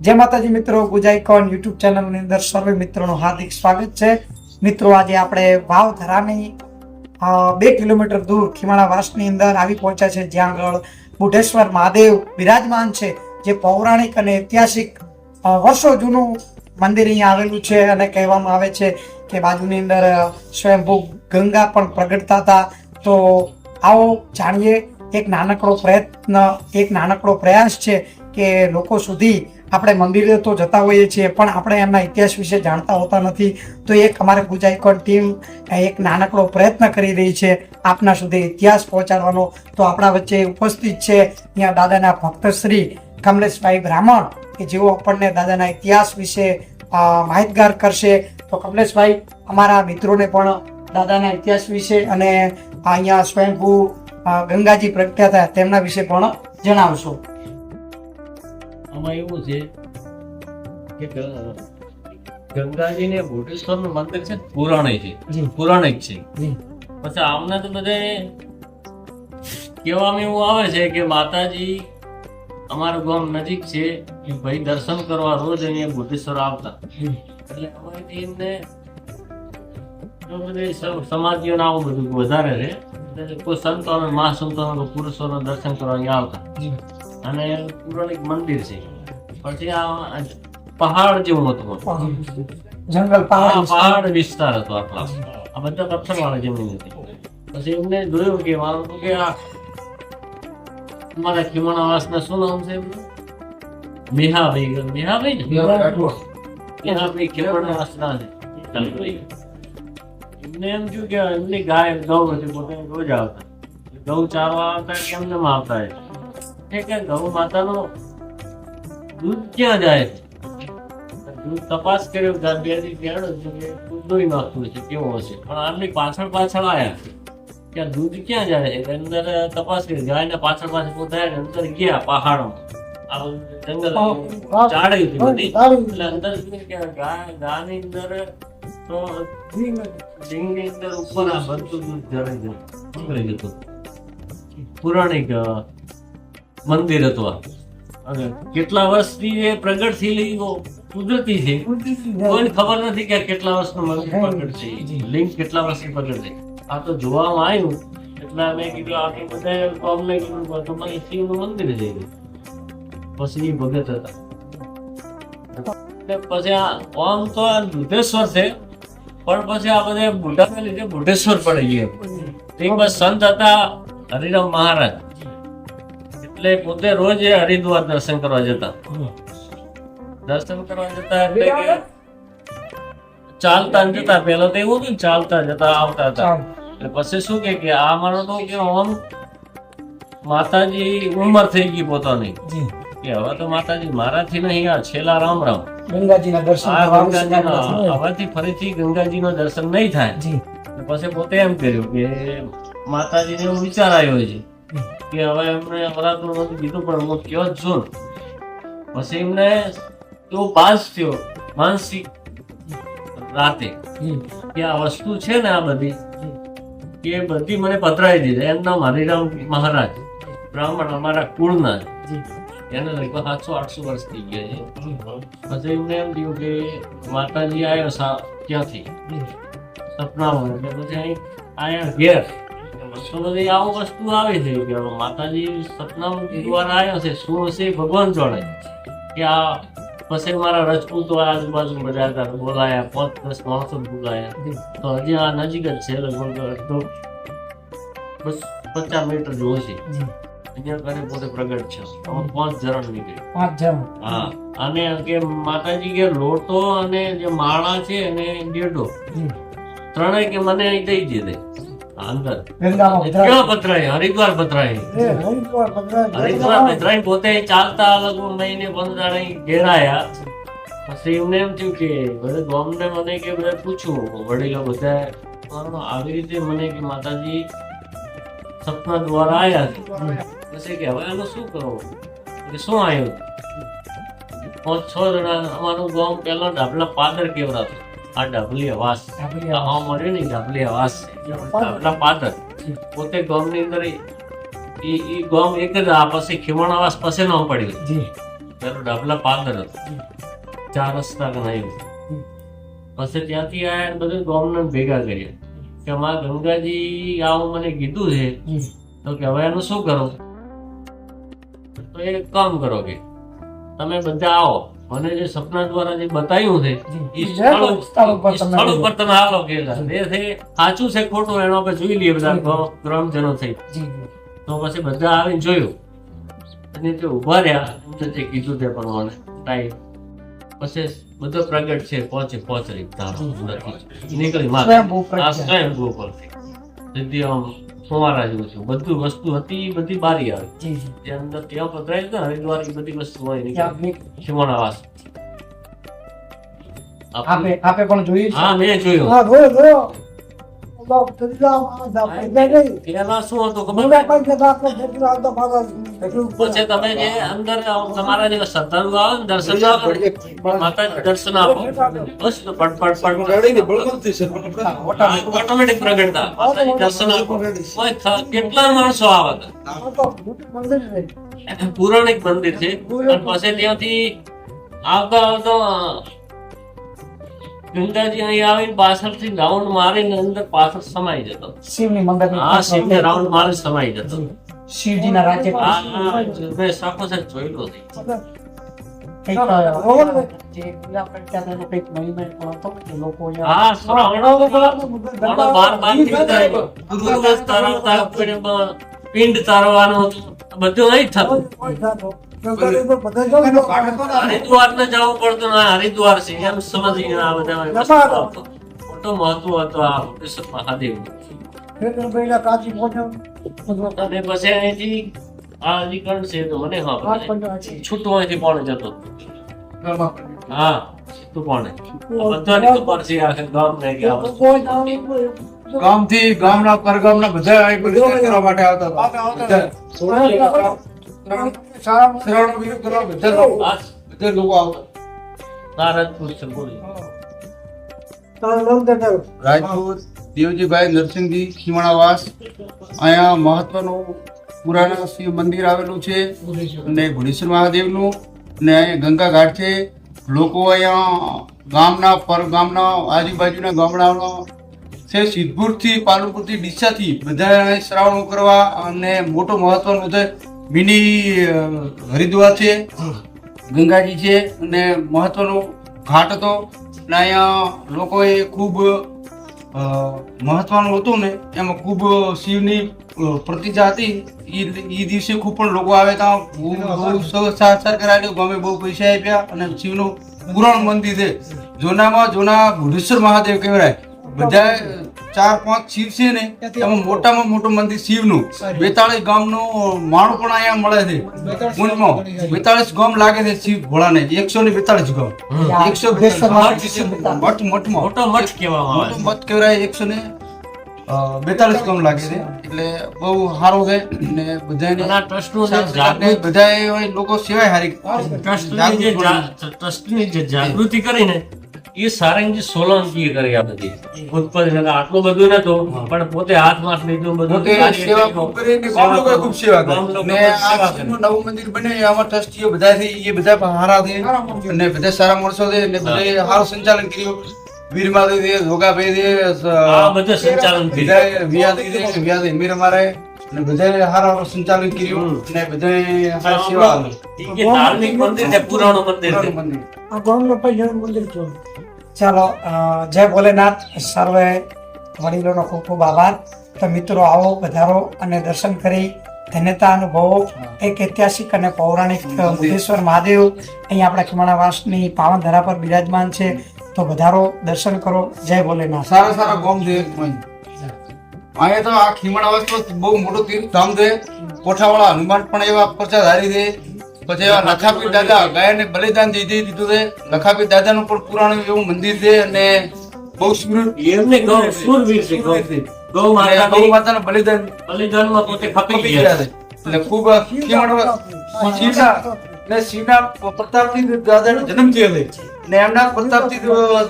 જય માતાજી મિત્રો, ગુજાઈકોન યુટ્યુબ ચેનલની અંદર સર્વે મિત્રોનું હાર્દિક સ્વાગત છે। મિત્રો આજે આપણે વાવધરાની 2 કિલોમીટર દૂર ખીમાણાવાસની અંદર આવી પહોંચ્યા છે, જ્યાં આગળ બુઢેશ્વર મહાદેવ બિરાજમાન છે, જે પૌરાણિક અને ઐતિહાસિક વર્ષો જૂનું મંદિર અહીંયા આવેલું છે। અને કહેવામાં આવે છે કે બાજુની અંદર સ્વયંભૂ ગંગા પણ પ્રગટતા હતા। તો આવો જાણીએ, એક નાનકડો પ્રયાસ છે કે લોકો સુધી આપણે મંદિરે તો જતા હોઈએ છીએ, પણ આપણે એમના ઇતિહાસ વિશે જાણતા હોતા નથી। તો એક અમારે ગુજાઈકોન ટીમ એક નાનકડો પ્રયત્ન કરી રહી છે આપના સુધી ઇતિહાસ પહોંચાડવાનો। તો આપણા વચ્ચે ઉપસ્થિત છે અહીંયા દાદાના ભક્ત શ્રી કમલેશભાઈ બ્રાહ્મણ, કે જેઓ આપણને દાદાના ઇતિહાસ વિશે માહિતગાર કરશે। તો કમલેશભાઈ, અમારા મિત્રોને પણ દાદાના ઇતિહાસ વિશે અને અહીંયા સ્વયંભૂ ગંગાજી પ્રગટ્યા હતા તેમના વિશે પણ જણાવશો। આમાં એવું છે કે ગંગાજી ને બુઢેશ્વર નું મંદિર છે, પૌરાણિક છે। પછી આમને તો બધે કહેવામાં એવું આવે છે કે માતાજી અમારું ગામ નજીક છે, ભાઈ દર્શન કરવા રોજ અહીંયા બુઢેશ્વર આવતા, એટલે અમારી એમને સમાધિઓ આવું બધું વધારે છે। કોઈ સંતો અને મહાસંતો પુરુષોના દર્શન કરવા અહીંયા આવતા, અને પૌરાણિક મંદિર છે। પછી આ પહાડ જેવું હતું, જંગલ પહાડ વિસ્તાર હતો આટલા, આ બધા પથ્થરવાળી જમીન હતી। પછી એમને જોયું કે મારું કે આ અમારા ખીમાણાવાસના શું નામ છે એમનું? મેહાભાઈ ને ખીમાણાવાસના છે। એમને એમ થયું કે એમની ગાય ગૌ હતી, પોતે રોજ આવતા, ગૌ ચારવા આવતા, કેમને આવતા કે ગૌ માતાનો દૂધ ક્યાં જાય છે? દૂધ તપાસ કર્યો, બે દી દૂધ નાખતું છે, કેવો હશે? પણ આમની પાછળ આયા કે દૂધ ક્યાં જાય છે? અંદર તપાસ કરી, ગાયને પાછળ પોતા અંદર ગયા પહાડમાં, જંગલ ચાળી હતી બધી, એટલે અંદર ગાયની અંદર તો ડીંગની અંદર ઉપર આ બધું દૂધ જળાઈ જતું। પૌરાણિક મંદિર હતું આ, અને કેટલા વર્ષથી એ પ્રગટ થયેલી કુદરતી છે, કોઈને ખબર નથી કે કેટલા વર્ષનું મંદિર પ્રગટ છે, લિંગ કેટલા વર્ષથી પ્રગટ છે। આ તો જોવામાં આવ્યું એટલે અમે કીધું આપણે બધા અમને કીધું તમારી શિવનું મંદિર છે, પછી ભગત હતા। પછી આમ તો આ બુઢેશ્વર છે, પણ પછી આ બધા બુઢાને લીધે બુઢેશ્વર પડી ગયા। બસ સંત હતા હરિરામ મહારાજ, એટલે પોતે રોજ હરિદ્વાર દર્શન કરવા જતા એટલે ચાલતા જતા। પેલા તો એવું હતું, ચાલતા જતા આવતા હતા। એટલે પછી શું કે આ માનો તો કે આમ માતાજી ઉંમર થઈ ગઈ પોતાની, કે હવે તો માતાજી મારાથી નહીં, આ છેલ્લા રામ ગંગાજીના દર્શન હવેથી ફરીથી ગંગાજીનો દર્શન નહીં થાય। પછી પોતે એમ કર્યું કે માતાજીને એવું વિચાર આવ્યો છે કે હવે એમને અમરાતું નથી કીધું, પણ હું કયો જ છું। પછી એમને એવો બાસ થયો માનસિક રાતે કે આ વસ્તુ છે ને આ બધી, કે બધી મને પધરાવી દીધી। એમ નામ હરિરામ મહારાજ, બ્રાહ્મણ અમારા કુળના, એને લગભગ 700-800 વર્ષ થઈ ગયા છે। પછી એમને એમ થયું કે માતાજી આવ્યો ક્યાંથી સપનામાં, એટલે પછી અહીં આયા ઘેર તો બધી આવું વસ્તુ આવે છે કે માતાજી સપના દ્વારા આવ્યો છે, શું હશે ભગવાન જોડે કે આ। પછી મારા રજપૂતો આજુબાજુ બધા હતા, બોલાયા 5-10 માણસો બોલાયા। તો હજી આ નજીક જ છે, લગભગ 50 મીટર જેવું છે અહીંયા ઘરે પોતે પ્રગટ છે। 5 જણ નીકળે, હા। અને કે માતાજી કે લોટો અને જે માળા છે અને ડેડો ત્રણેય કે મને અહીં દઈ દીધે અંદર હરિદ્વાર પધરાય પોતે ચાલતા લગભગ મહિને 15 ઘેરાયા। પછી એમને એમ થયું કે બધા ગામને મને કે બધા પૂછ્યું, વડીલો બધા આવી રીતે મને કે માતાજી સપના દ્વારા આવ્યા છે। પછી કે હવે એનું શું કરવું, કે શું આવ્યું? 5-6 જણા અમારું ગામ પેલા ડાબલા પાદર કેવડાતું, આ ડાબલીયા વાસ, આ મળ્યું ને ડાબલીયા વાસ છે, ડાબલા પાદર પોતે ગામની અંદર એ ગામ એક જ, આ પછી ખીમાણાવાસ પછી ન પડ્યું। પેલું ડાબલા પાદર હતું, 4 રસ્તા ગણાયું. પછી ત્યાંથી આયા ને બધું ગામને ભેગા કર્યા કે માં ગંગાજી આવું મને કીધું છે, તો કે હવે એનું શું કરું? તો એક કામ કરો કે તમે બધા આવો, મને જે સપના દ્વારા જે બતાવ્યું છે એ સ્થળ ઉપર તમે આવો કે સાચું છે ખોટું એનો આપણે જોઈ લઈએ બધા ગ્રામજનો થઈ. તો પછી બધા આવીને જોયું અને તે ઉભા રહ્યા, એમને જે કીધું તે પ્રમાણે ટાઈમ પછી બધો પ્રગટ છે પહોંચી નીકળી મારે આ સ્વયંભૂ પરથી સીધી આમ ફુવારા જેવું છે. બધું વસ્તુ હતી બધી બારી આવી તે અંદર ત્યાં પધરાય છે હરિદ્વાર એ બધી વસ્તુ હોય નીકળી ખીમણાવાસ. આપે પણ જોયું છે? હા મેં જોયું. હા જોયો પેલા શું હતું ખબર પછી તમે જે અંદર તમારા જે શ્રદ્ધાળુ આવે ને દર્શન આપો માતાજી દર્શન આપો બસ તો ઓટોમેટિક પ્રગટતા માતાજી દર્શન આપો. કેટલા માણસો આવે પૌરાણિક મંદિર છે. અને પછી ત્યાંથી આવતા આવતા ગંગાજી અહીં આવીને પાછળથી રાઉન્ડ મારીને અંદર પાછળ સમાઈ જતો. શિવની મંદિર હા શિવને રાઉન્ડ મારી સમાઈ જતો. શિવજીના રાજ્ય મેં સાખો સાખ જોયેલું હતું. હા શ્રાવણમાં બાર ગુરુવાસ તારવતા પિંડ તારવાનું બધું અહીં થતું. હરિદ્વાર ને જવું પડતું ને હરિદ્વાર છે એમ સમજી આ બધા મોટો મહત્વ હતો આ કૃષ્ણ મહાદેવ. અને પછી અહીંથી આ નીકળ છે તો મને છૂટું અહીંથી પણ જતો. હા તું પણ બધાની ખબર છે આખે ગામ ને ગામથી ગામના પરગામના બધા અહીં બધું કરવા માટે આવતા હતા. શ્રાવણ વિરુદ્ધ કરવા બધા લોકો આવતા. તારજપુર છે બોલી રાજપૂત દેવજીભાઈ નરસિંહજી ખીમણાવાસ. અહીંયા મહત્વનું પુરાણા શિવ મંદિર આવેલું છે અને ઘુડેશ્વર મહાદેવનું. અને અહીંયા ગંગા ઘાટ છે. લોકો અહીંયા ગામના પરગામના આજુબાજુના ગામડાનો છે સિદ્ધપુરથી પાલનપુરથી ડીસાથી બધા અહીં શ્રાવણ કરવા. અને મોટો મહત્વનું છે મિની હરિદ્વાર છે, ગંગાજી છે અને મહત્વનો ઘાટ હતો. અને અહીંયા લોકોએ ખૂબ મહત્વનું હતું ને એમાં ખૂબ શિવની પ્રતિજા હતી. એ દિવસે ખૂબ પણ લોકો આવે ત્યાં બહુ સાથ કરાયેલું. ગામે બહુ પૈસા આપ્યા અને શિવનું પુરાણ મંદિર છે. જોનામાં જોના ઘુડેશ્વર મહાદેવ કહેવાય. બધા 4-5 શિવ છે ને એમાં મોટામાં મોટું મંદિર શિવનું. 42 ગામનું માણું પણ અહીંયા મળે છે. ઊંચમાં 42 ગામ લાગે છે શિવ ભોળાને. 142 ગામ 142 મઠ મોટો મઠ કહેવામાં આવે. મઠ કહેવાય. 142 ગામ લાગે છે. એટલે બહુ સારું છે. ને બધાને બધા લોકો સેવાય હારી ટ્રસ્ટની જે જાગૃતિ કરીને એ સારંગજી સોલંકી કરી આ બધી ઉત્પત્તિ. આટલું બધું નતું પણ પોતે હાથમાં લીધું બધું. સેવા ખૂબ કરી. ગામ લોકોએ ખૂબ સેવા કરી. ને આ નવું મંદિર બને આમાં ટ્રસ્ટીઓ બધા છે એ બધા સારા છે અને બધા સારા માણસો છે. અને બધા સારું સંચાલન કર્યું. વીરમાદેવ છે, જોગાભાઈ છે, આ બધું સંચાલન કર્યું. વ્યાજ મીર અમારે અને બધાએ સારા સંચાલન કર્યું અને બધાએ સારી સેવા આપી. એ ધાર્મિક મંદિર છે, પુરાણું મંદિર છે. ચાલો જય ભોલેનાથ. સર્વે વડીલોનો ખૂબ ખૂબ આભાર. તો મિત્રો આવો પધારો અને દર્શન કરી ધન્યતા અનુભવો. એક ઐતિહાસિક અને પૌરાણિક બુદ્ધેશ્વર મહાદેવ અહીં આપણા ખીમણાવાસની પાવન ધરા પર બિરાજમાન છે. તો વધારો દર્શન કરો. જય ભોલેનાથ. સારા સારા ગામ છે. અહીંયા તો આ ખીમણાવાસ બહુ મોટું તીર્થધામ છે. કોઠાવાળા હનુમાન પણ એવા પ્રચારધારી છે. પછી એવા લખાપીર દાદા ગાયને બલિદાન દઈ દીધું છે. લખાપીર દાદાનું પણ પુરાણું એવું મંદિર છે અને બહુ એમને શૂરવીર છે. ગૌ માતાનું બલિદાનમાં પોતે ખપી ગયા છે. એટલે ખૂબ શિવના પ્રતાપથી દાદાનો જન્મ થયો છે અને એમના પ્રતાપથી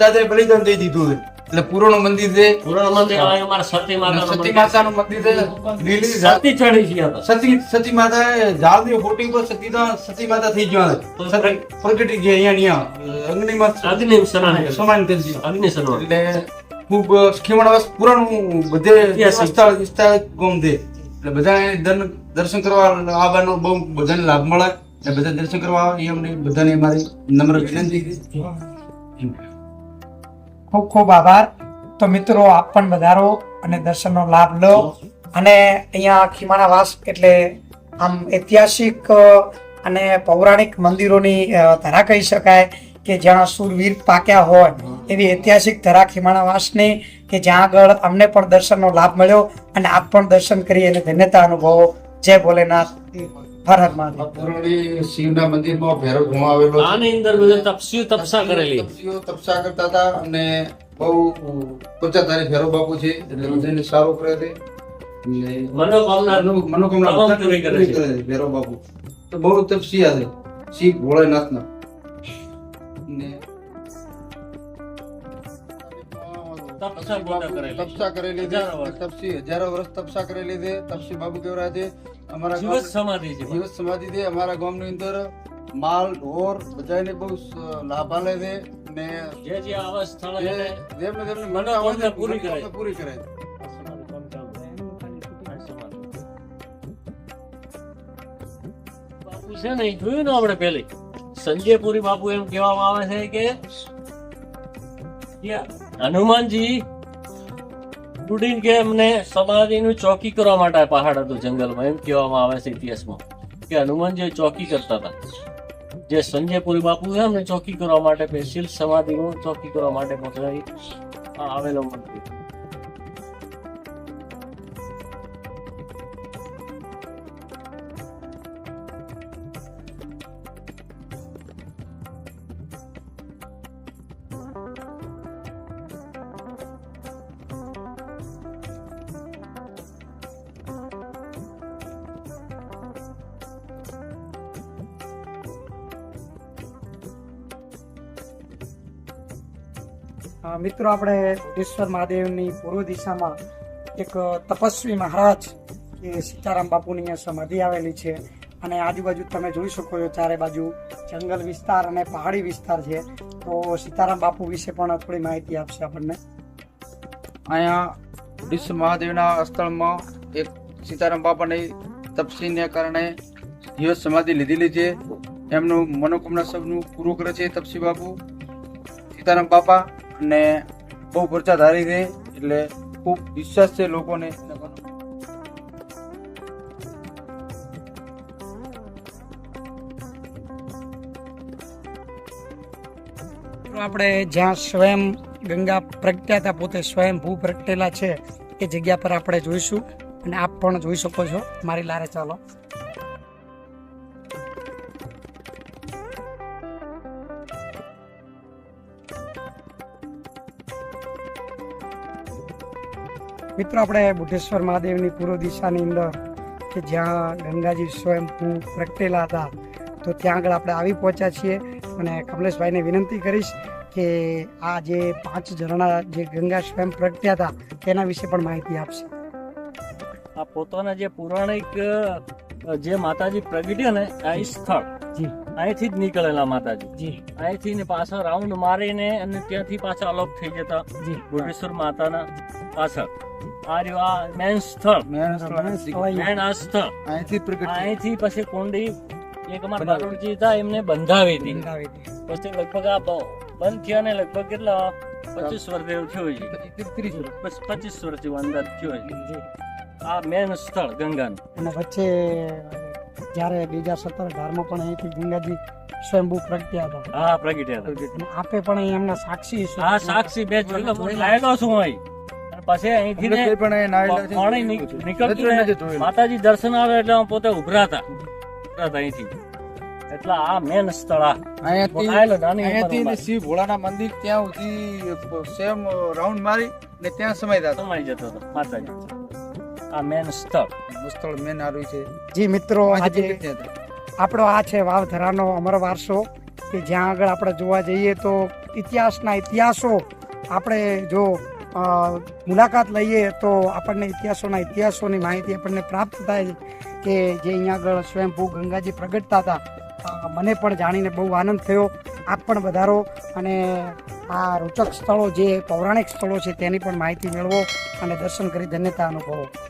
દાદાએ બલિદાન દઈ દીધું છે. એટલે પુરાણું મંદિર છે. પુરાણ મંદિર આ અમારા સતી માતાનું સતી મંદિર. માતાનું મંદિર છે. લીલી સતી ચડી છે આ તો. સતી માતા ઝાડની ફોટી પર સતી માતા થઈ ગયા સતી પ્રગટી ગયા અહીંયા અગ્નિમાં અગ્નિ સનાન. સમાન થઈ ગયા. અગ્નિ સનાન. એટલે ખૂબ ખીમણવાસ પુરાણું બધે વિસ્તાર ગોમ છે. એટલે બધા દર્શન કરવા આવવાનો બહુ બધાને લાભ મળે. એટલે બધા દર્શન કરવા આવે એ અમને બધાને મારી નમ્ર વિનંતી છે. ખૂબ ખૂબ આભાર. તો મિત્રો આપ પણ વધારો અને દર્શનનો લાભ લો. અને અહીંયા ખીમાણા વાસ એટલે આમ ઐતિહાસિક અને પૌરાણિક મંદિરોની ધરા કહી શકાય કે જ્યાં સુરવીર પાક્યા હોય એવી ઐતિહાસિક ધરા ખીમાણા વાસની કે જ્યાં આગળ અમને પણ દર્શનનો લાભ મળ્યો અને આપ પણ દર્શન કરી અને ધન્યતા અનુભવો. જય ભોલેનાથ. હર હર મહાદેવ. પુરાણી શિવના મંદિરમાં ભૈરવ ગુમા આવેલો છે. આની અંદર બધા તપસ્વીઓ તપસા કરેલી. તપસ્વીઓ તપસ્યા કરતા હતા અને બહુ પ્રજાધારી ભૈરવ બાપુ છે. એટલે બધાને સારું કરે છે. એટલે મનોકામના મનોકામના તમામ બધા પૂરી કરે પૂરી છે. કરે છે ભૈરવ બાપુ. તો બહુ તપસ્યા છે શિવ ભોળેનાથના. ને તપસ્યા બધા કરેલી. તપસ્યા કરેલી છે. હજારો વર્ષ. તપસી હજારો વર્ષ તપસ્યા કરેલી છે. તપસી બાબુ કેવરા છે. અમારા જીવત સમાધિ છે. જીવત સમાધિ છે. અમારા ગામની અંદર માલ ઢોર બધાને બહુ લાભ આલે છે. ને જે જે આવા સ્થળે જે એને જેમને જેમને મનોકામના પૂરી કરે. મનોકામના પૂરી કરે. બાપુ છે ને એ જોયું ને આપણે પેલી સંજયપુરી બાપુ એમ કહેવામાં આવે છે કે હનુમાનજી ઉડીને કે એમને સમાધિનું ચોકી કરવા માટે આ પહાડ હતું જંગલમાં એમ કહેવામાં આવે છે ઇતિહાસમાં કે હનુમાનજી ચોકી કરતા હતા. જે સંજયપુરી બાપુ છે એમને ચોકી કરવા માટે સ્પેશિયલ સમાધિનું ચોકી કરવા માટે પોતાની આવેલો મંદિર. મિત્રો આપણે બુઢેશ્વર મહાદેવની પૂર્વ દિશામાં એક તપસ્વી મહારાજ કે સીતારામ બાપુની અહીંયા સમાધિ આવેલી છે. અને આજુબાજુ તમે જોઈ શકો છો ચારે બાજુ જંગલ વિસ્તાર અને પહાડી વિસ્તાર છે. તો સીતારામ બાપુ વિશે પણ થોડી માહિતી આપશે આપણને. અહીંયા બુઢેશ્વર મહાદેવના સ્થળમાં એક સીતારામ બાપાની તપસ્વીને કારણે જીવત સમાધિ લીધેલી છે. એમનું મનોકામના સબનું પૂરું કરે છે તપસી બાપુ સીતારામ બાપા. અને બહુ પ્રજાધારી છે. એટલે ખૂબ વિશ્વાસ છે લોકોને. આપણે જ્યાં સ્વયં ગંગા પ્રગટ્યા હતા, પોતે સ્વયંભૂ પ્રગટેલા છે, એ જગ્યા પર આપણે જોઈશું અને આપ પણ જોઈ શકો છો. મારી લારે ચાલો. મિત્રો આપણે બુઢેશ્વર મહાદેવની પૂર્વ દિશાની અંદર કે જ્યાં ગંગાજી સ્વયંભૂ પ્રગટેલા હતા તો ત્યાં આગળ આપણે આવી પહોંચ્યા છીએ. અને કમલેશભાઈને વિનંતી કરીશ કે આ જે 5 ઝરણા જે ગંગા સ્વયં પ્રગટ્યા હતા તેના વિશે પણ માહિતી આપશે. આ પોતાના જે પૌરાણિક જે માતાજી પ્રગટ્યા ને આ સ્થળ જી અહીંથી જ નીકળેલા માતાજી. જી અહીંથી ને પાછા રાઉન્ડ મારીને અને ત્યાંથી પાછા અલોપ થઈ જતા જી બુઢેશ્વર માતાના પાછળ. આ રહ્યું આ મેન સ્થળ. મેન આ સ્થળ અહીંથી પ્રગટ અહીંથી પછી કુંડી એક અમારા બારોટજી હતા એમને બંધાવી હતી. પછી લગભગ આ બંધ થયા ને લગભગ કેટલા 25 વર્ષ જેવું થયું છે. 25 વર્ષ જેવું અંદર થયું છે. આ મેન સ્થળ ગંગાનું. અને વચ્ચે જ્યારે 2017-18 પણ અહીંથી ગંગાજી સ્વયંભૂ પ્રગટ્યા હતા. હા પ્રગટ્યા હતા. અને આપે પણ અહીં એમના સાક્ષી છો. હા સાક્ષી બે જોયેલો હું લાયેલો છું અહીં. અને પછી અહીંથી ને પાણી નીકળતું ને માતાજી દર્શન આવે એટલે હું પોતે ઉભરાતા અહીંથી. એટલે આ મેન સ્થળ આ અહીંયાથી શિવ ભોળાના મંદિર ત્યાં સુધી સેમ રાઉન્ડ મારી ને ત્યાં સમાઈ સમાઈ જતો હતો માતાજી. આ મેન સ્થળ મેન આવ્યું છે. જી મિત્રો, આજે આપણો આ છે વાવધરાનો અમર વારસો કે જ્યાં આગળ આપણે જોવા જઈએ તો ઇતિહાસના ઇતિહાસો આપણે જો મુલાકાત લઈએ તો આપણને ઇતિહાસોની માહિતી આપણને પ્રાપ્ત થાય છે કે જે અહીંયા આગળ સ્વયંભૂ ગંગાજી પ્રગટતા હતા. મને પણ જાણીને બહુ આનંદ થયો. આપ પણ વધારો અને આ રોચક સ્થળો જે પૌરાણિક સ્થળો છે તેની પણ માહિતી મેળવો અને દર્શન કરી ધન્યતા અનુભવો.